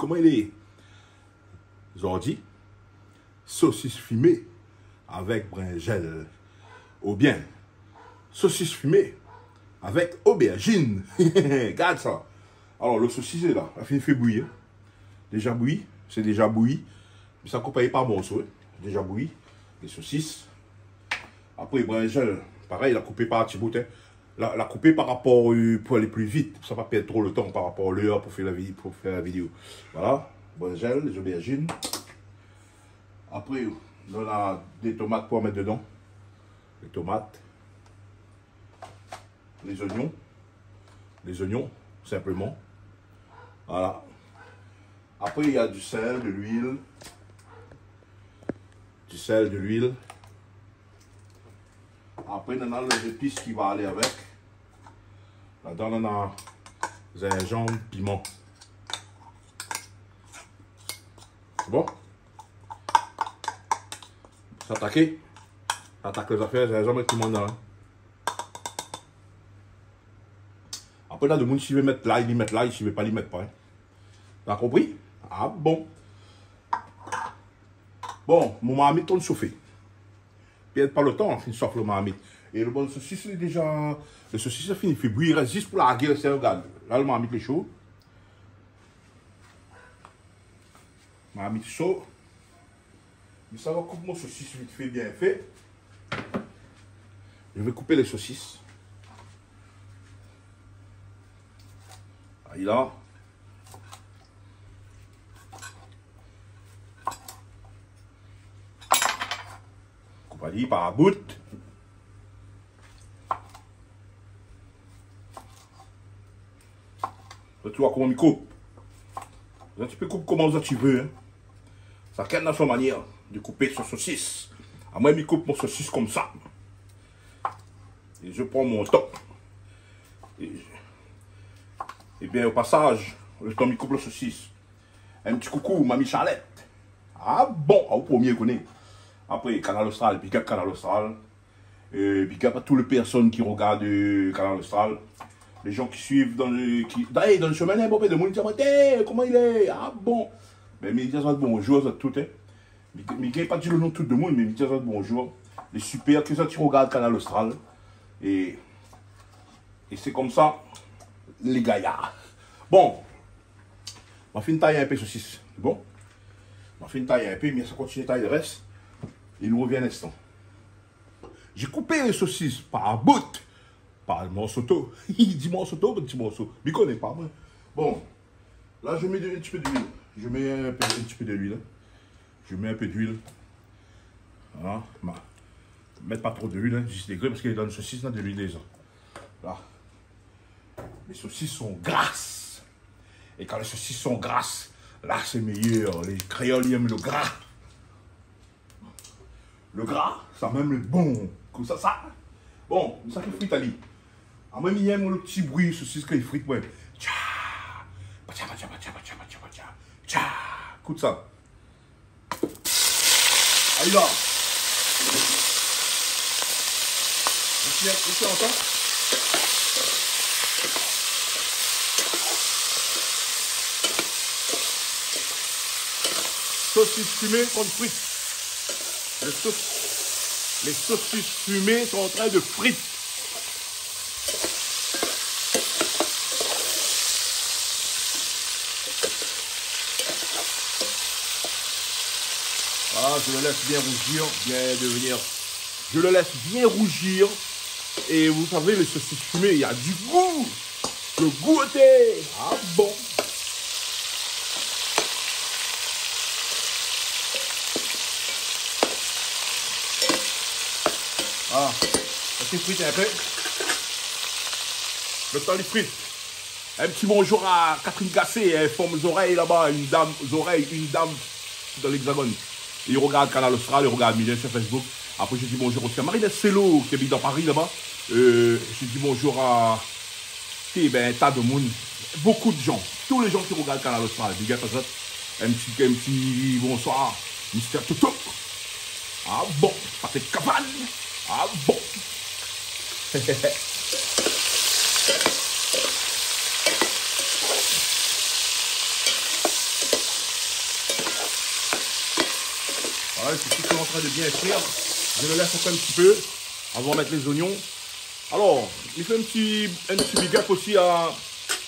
comment il est? Zordi, saucisse fumée avec brinjelle. Ou bien, saucisse fumée avec aubergine. Regarde ça. Alors, le saucisse est là. Il fait bouillir. Déjà bouilli. C'est déjà bouilli. Mais ça accompagne par morceau. Déjà bouilli. Les saucisses. Après, brinjelle. Pareil, la couper par petit bout. La couper par rapport pour aller plus vite. Ça va pas perdre trop le temps par rapport à l'heure pour faire la vidéo. Voilà. Brinjelle, les aubergines. Après, on a des tomates pour mettre dedans. Les tomates. Les oignons. Les oignons, simplement. Voilà. Après, il y a du sel, de l'huile. Du sel, de l'huile. Après, on a les épices qui vont aller avec. Là-dedans, on a gingembre, piment. C'est bon? S'attaquer. Attaque les affaires, gingembre et piment dedans. Après, là, de monde, s'il veut mettre là, il met là, s'il ne veut pas, il met pas. Hein. T'as compris? Ah bon. Bon, mon marmite, on le chauffe. Perdez pas le temps, on chauffe le marmite. Et le bon saucisse, est déjà. Le saucisse, c'est fini, il fait bouillir, il reste juste pour la guerre, c'est regarde. Là, le marmite est chaud. Marmite chaud. Mais ça va couper mon saucisse vite fait, bien fait. Je vais couper les saucisses. Allez là. Coupe par bout. Tu vois comment il coupe. Tu peux couper comment tu veux. Hein. Ça quelle dans son manière de couper son saucisse. À moi, je coupe mon saucisse comme ça. Et je prends mon temps. Et bien, au passage, le temps, je coupe la saucisse. Un petit coucou, mamie Charlette. Ah bon, au premier, connaît. Après, Canal Austral, big up Canal Austral. Big up à toutes les personnes qui regardent Canal Austral. Les gens qui suivent dans le. D'ailleurs, dans le chemin, il y a un peu de monde qui dit comment il est? Ah bon. Mais je dis bonjour à tout. Je ne vais pas dire le nom de tout le monde, mais je dis bonjour. Les super que ça, tu regardes Canal Austral. Et c'est comme ça, les gaillards. Bon. On va finir de tailler un peu saucisse. Bon. On va finir de tailler un peu, mais ça continue de tailler le reste. Il nous revient un instant. J'ai coupé les saucisses par bout. Par le morceau. Il dit morceau, petit morceau. Mais il ne connaît pas, moi. Bon. Là, je mets un petit peu d'huile. Je mets un petit peu d'huile. Je mets un peu d'huile. Voilà. Mettre pas trop d'huile, hein, 10 degrés, parce qu'il y a dans une saucisse, il y a de l'huile déjà. Là. Les saucisses sont grasses. Et quand les saucisses sont grasses, là, c'est meilleur. Les créoles, ils aiment le gras. Le gras, ça même le bon. Comme ça, ça. Bon, ça fait frite à lui. En même il aime le petit bruit, saucisse qu'il frite, ouais. Tcha. Tcha, tcha, tcha, tcha, tcha, tcha, tcha. Tcha. Écoute ça. Allez là. Ici, entend? Saucisse fumée contre frites. Les saucisses fumées sont en train de frites. Voilà, je le laisse bien rougir, bien devenir. Je le laisse bien rougir. Et vous savez, les saucisses fumées, il y a du goût. Le goûter. Ah bon. Voilà. Ça s'est frité un peu. Le temps les frites. Un petit bonjour à Catherine Gassé. Elle forme les oreilles là-bas. Une dame dans l'Hexagone. Il regarde Canal Austral, il regarde Mylène sur Facebook. Après, je dis bonjour aussi à Marie Cello qui habite dans Paris là-bas. Je dis bonjour à tas de monde. Beaucoup de gens. Tous les gens qui regardent Canal Austral. Un petit bonsoir. Mister Toto. Ah bon. Patrick Cabane. Ah bon. les saucisses sont en train de bien cuire. Je le laisse encore un petit peu avant de mettre les oignons. Alors, il fait un petit big up aussi à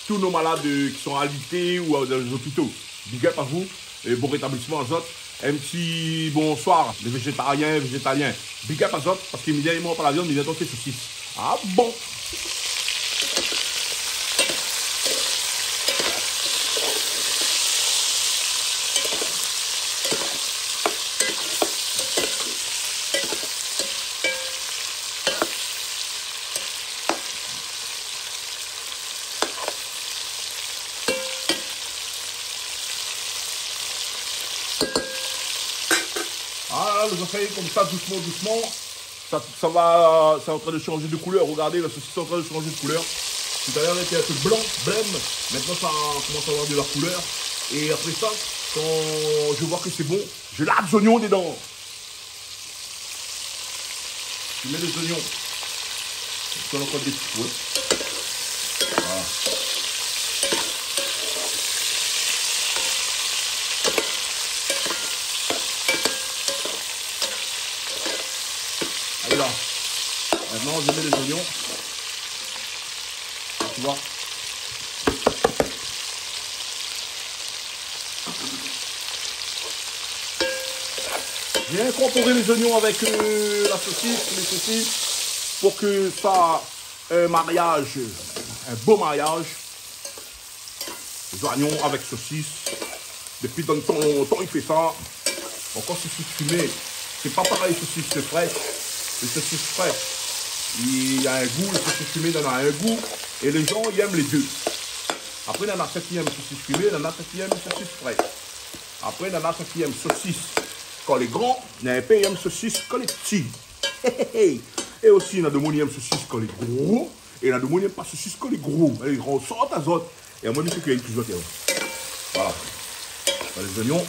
tous nos malades qui sont alités ou dans les hôpitaux. Big up à vous et bon rétablissement à Zot. Un petit bonsoir, les végétariens, végétaliens. Big up à Zot parce qu'ils me mangent pas la viande, mais ils attendent les saucisses. Ah bon? Ah, les affaires comme ça, doucement, doucement. Ça va, c'est en train de changer de couleur. Regardez, la saucisse est en train de changer de couleur. Tout à l'heure, elle était un peu blanc, blême. Maintenant, ça commence à avoir de la couleur. Et après ça, quand je vois que c'est bon, je lave les oignons dedans. Je mets les oignons. Je encore des petits pois. Voilà. Allez là. Maintenant, je mets les oignons. Tu vois. J'ai incorporé les oignons avec la saucisse, les saucisses, pour que ça un mariage, un beau mariage. Les oignons avec saucisse. Depuis dans le temps, il fait ça. Encore saucisse fumée. C'est pas pareil, saucisse fraîche. Les saucisses fraîches, il y a un goût, les saucisses fumées, il y en a un goût. Et les gens, ils aiment les deux. Après, il y en a ceux qui aiment saucisses fumées, il y en a ceux qui aiment saucisses fraîches. Après, il y en a ceux qui aiment saucisses quand les grands, il y en a un peu qui aiment saucisses quand les petits. Et aussi, il y en a de monde qui aiment saucisses quand les gros. Et il y en a de monde qui n'aiment pas saucisses quand les gros. Les grands sortent à zot. Et moi, je sais qu'il y a une plus autre. Voilà. Les oignons.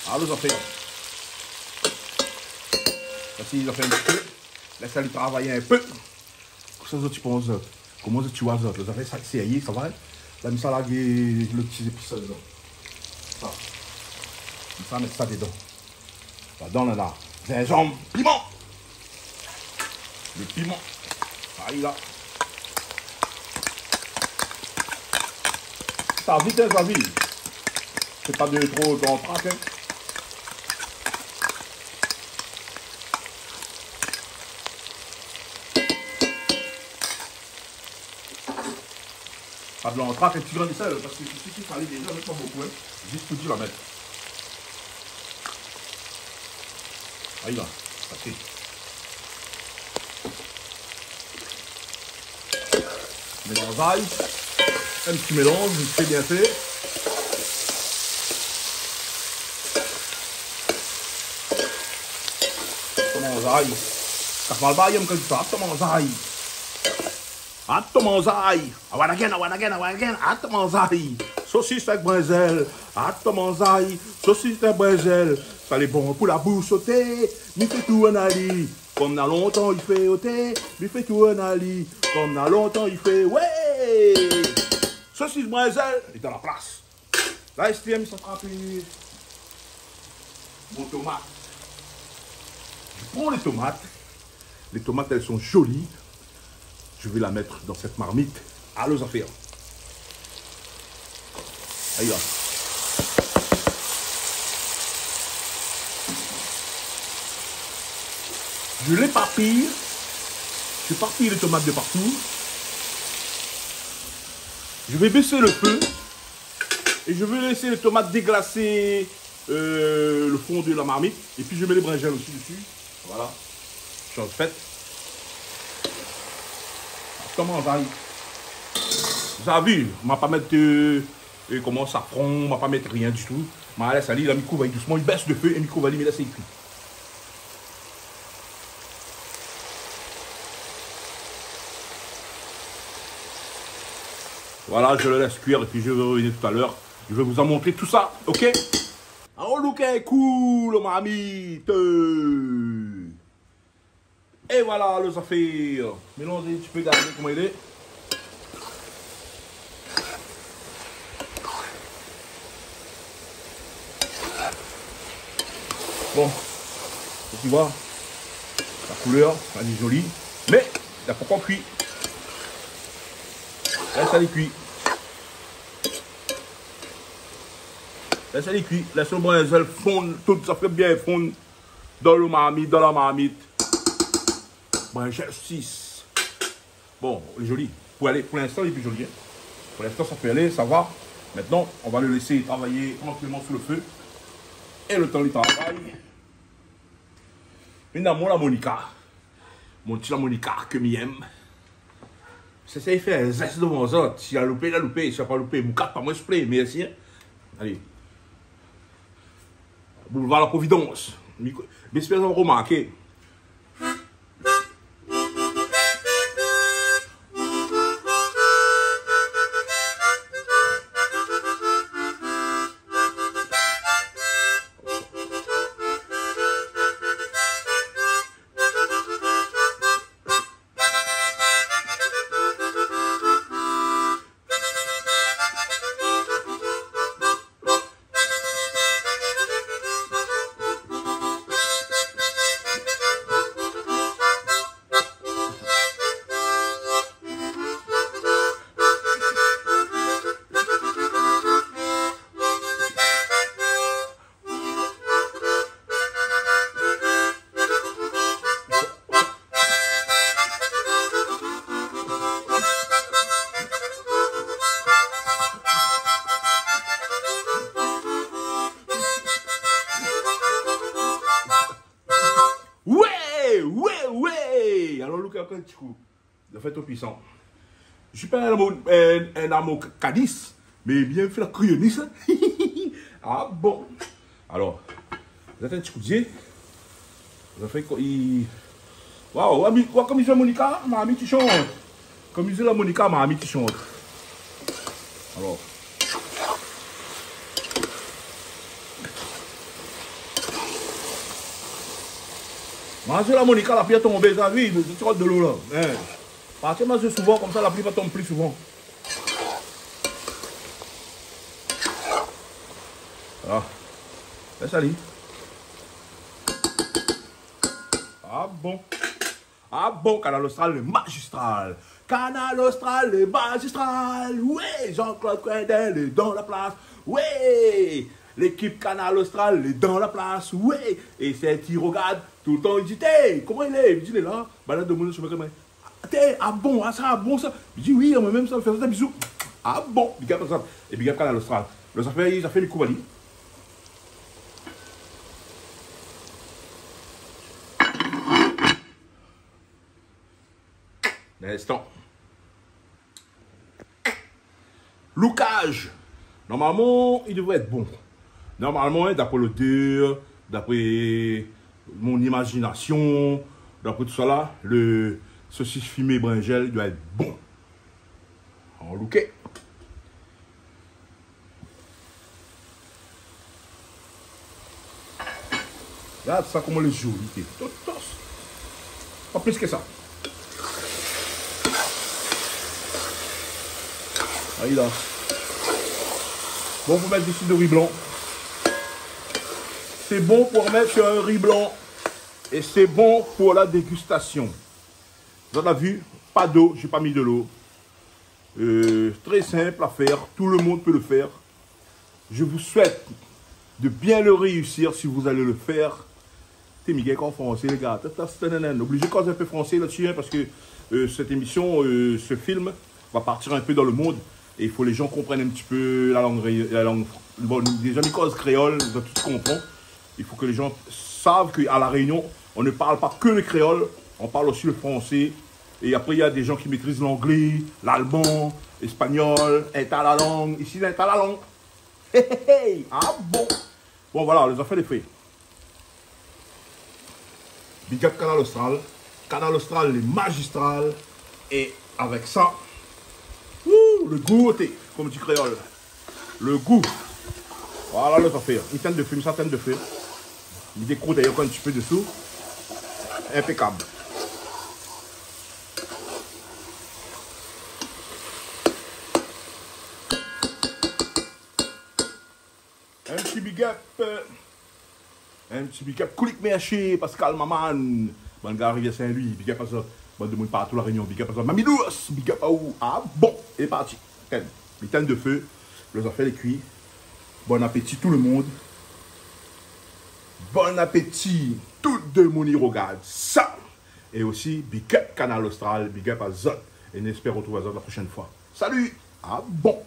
Alors, les affaires. Ils ont fait un petit peu, laisse-les travailler un peu. Ça, tu penses, comment tu vois ça? Les affaires, ça, ça va? Là, ça, là, le petit épice dedans. Ça. Comme ça, mettre ça dedans. Là-dedans, on a gingembre, piment. Le piment. Aïe, là. Ça vite, hein, ça vite. C'est pas de trop en trac, hein. Pas de l'entraque, un petit grain de sel, parce que ici, il fallait déjà, mais pas beaucoup, hein. Juste tout dire la mettre. Aïe là, ça fait. Mélangeaille. Un petit mélange, c'est bien fait. Tomanzaille. Ça fait le bail, comme ça, tomanzaille. Atomanzaille, awanagain, atomanzaille, saucisse avec brinzel, atomanzaille, saucisse avec brinzel, ça est bon pour la bouche sautée, mais fait tout un ali, comme dans longtemps il fait ôter, mais fait tout un ali, comme dans longtemps il fait, ouais, saucisse brinzel, est dans la place, là STM ça frappe mon tomate, je prends les tomates elles sont jolies. Je vais la mettre dans cette marmite à los affaires. Aïe là. Je l'éparpille. Je parpille les tomates de partout. Je vais baisser le feu. Et je vais laisser les tomates déglacer le fond de la marmite. Et puis je mets les brinjelles aussi dessus. Voilà. Chose faite. Comment ça? Vous avez vu, on ne va pas mettre comment ça prend, on ne va pas mettre rien du tout. On va laisser aller, la micro va doucement, il baisse de feu et le micro va aller, mais là c'est cuit. Voilà, je le laisse cuire et puis je vais revenir tout à l'heure. Je vais vous en montrer tout ça, ok? Oh, look, cool, mamie. Et voilà, le ça fait. Mélangez, tu peux garder comment il est. Bon, tu vois, la couleur, elle est jolie, mais il n'a pas encore cuit. Laisse aller cuire. Laisse aller cuire. Laisse le brinzel fondre, tout ça fait bien fondre dans le marmite, dans la marmite. Brinzel 6. Bon, il est joli. Pour l'instant, il est plus joli. Hein. Pour l'instant, ça peut aller, ça va. Maintenant, on va le laisser travailler tranquillement sous le feu. Et le temps, il travaille. Maintenant, mon Monica. Mon petit Monica que m'aime. C'est ça, il fait un zeste de mon autres. S'il a loupé, il a loupé. S'il n'a pas loupé, mon pas moi, je plaît. Merci. Allez. Boulevard La Providence. Mais j'espère que vous remarquez. Alors, look à un petit coup. De fait, au puissant. Je suis pas un amour Cadiz, mais bien fait la crayonniste. Ah bon. Alors, vous avez un petit coup de pied. Vous avez fait quoi? Waouh, comme il fait Monica, ma amie qui chante. Comme il fait la Monica, ma amie qui chante. Alors. Manger la Monica, la pluie tombe, ça oui, tu rentres de l'eau là. Hein. Parce que manger souvent, comme ça la pluie va tomber plus souvent. Voilà. Laisse aller. Ah bon. Ah bon, Canal Austral, le magistral. Canal Austral, le magistral. Oui, Jean-Claude Quendel est dans la place. Oui. L'équipe Canal Austral est dans la place, oui. Et c'est qui regarde tout le temps, il dit, comment il est? Il dit, il est là, balade de mon chemin comme ah bon, ah ça, ah bon ça. Il dit, oui, même ça, fait des bisous. Ah bon, big up comme ça. Et big up Canal Austral. Ça fait les coups à lui. L'instant. Lookage. Normalement, il devrait être bon. Normalement, d'après l'odeur, d'après mon imagination, d'après tout ça là, le saucisse fumé brinjel doit être bon. En looké. Regarde ça comment les joli. Pas plus que ça. Allez là. Bon, vous mettre ici de riz blanc. C'est bon pour mettre sur un riz blanc. Et c'est bon pour la dégustation. Vous avez vu, pas d'eau, j'ai pas mis de l'eau. Très simple à faire, tout le monde peut le faire. Je vous souhaite de bien le réussir si vous allez le faire. C'est Miguel en français, les gars. Obligé de causer un peu français là-dessus, hein, parce que cette émission, ce film, va partir un peu dans le monde. Et il faut que les gens comprennent un petit peu la langue. Bon, les amis cause créole, vous avez tout compris. Il faut que les gens savent qu'à La Réunion, on ne parle pas que le créole, on parle aussi le français. Et après, il y a des gens qui maîtrisent l'anglais, l'allemand, l'espagnol, à la langue. Ici, à la langue. Hey, hey, hey. Ah bon. Bon, voilà, les affaires les faits. Big up Canal Austral. Canal Austral, les magistrales. Et avec ça, le goût, comme du créole. Le goût. Voilà les affaires. Une teinte de feu, une certaine de feu. Il décroute d'ailleurs un petit peu dessous. Impeccable. Un petit big up. Un petit big up, Koulik Merché, Pascal Maman, bon gars Rivière Saint-Louis, big up à ça, bon de monde partout la Réunion, big up à ça, Mamie Douce, big up à où? Ah bon, et parti. Mitaine de feu, les affaires les cuits. Bon appétit tout le monde. Bon appétit tout le monde qui regarde ça. Et aussi, big up Canal Austral, big up à Zot. Et j'espère retrouver Zot la prochaine fois. Salut! Ah bon!